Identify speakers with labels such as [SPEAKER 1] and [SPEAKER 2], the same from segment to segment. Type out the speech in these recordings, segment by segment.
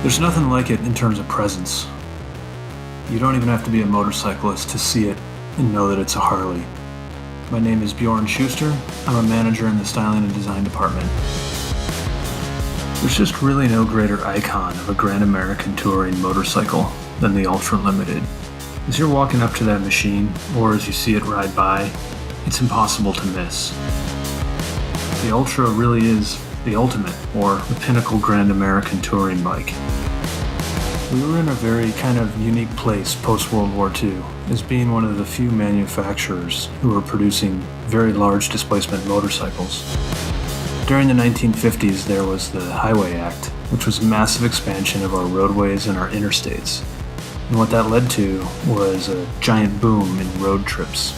[SPEAKER 1] There's nothing like it in terms of presence. You don't even have to be a motorcyclist to see it and know that it's a Harley. My name is Bjorn Schuster. I'm a manager in the styling and design department. There's just really no greater icon of a Grand American touring motorcycle than the Ultra Limited. As you're walking up to that machine, or as you see it ride by, it's impossible to miss. The Ultra really is the ultimate, or the pinnacle Grand American touring bike. We were in a very kind of unique place post-World War II, as being one of the few manufacturers who were producing very large displacement motorcycles. During the 1950s, there was the Highway Act, which was a massive expansion of our roadways and our interstates. And what that led to was a giant boom in road trips.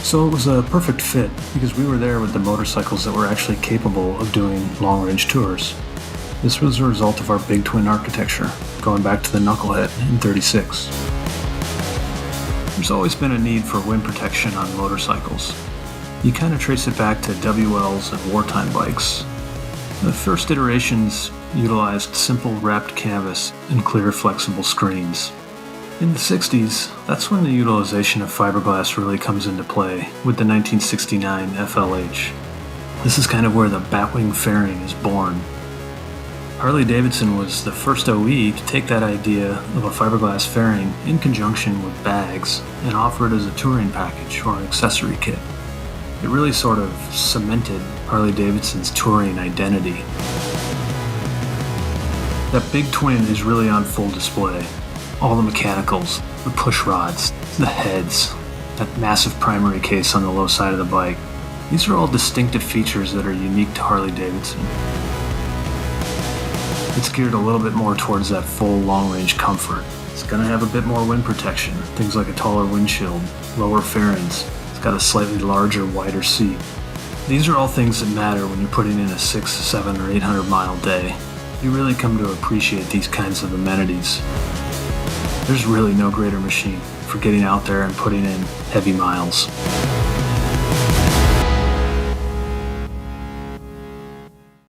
[SPEAKER 1] So it was a perfect fit because we were there with the motorcycles that were actually capable of doing long-range tours. This was a result of our big twin architecture, going back to the Knucklehead in '36. There's always been a need for wind protection on motorcycles. You kind of trace it back to WLs and wartime bikes. The first iterations utilized simple wrapped canvas and clear flexible screens. In the 60s, that's when the utilization of fiberglass really comes into play with the 1969 FLH. This is kind of where the batwing fairing is born. Harley-Davidson was the first OE to take that idea of a fiberglass fairing in conjunction with bags and offer it as a touring package or an accessory kit. It really sort of cemented Harley-Davidson's touring identity. That big twin is really on full display. All the mechanicals, the push rods, the heads, that massive primary case on the low side of the bike. These are all distinctive features that are unique to Harley-Davidson. It's geared a little bit more towards that full long-range comfort. It's going to have a bit more wind protection, things like a taller windshield, lower fairings. It's got a slightly larger, wider seat. These are all things that matter when you're putting in a 6, 7, or 800 mile day. You really come to appreciate these kinds of amenities. There's really no greater machine for getting out there and putting in heavy miles.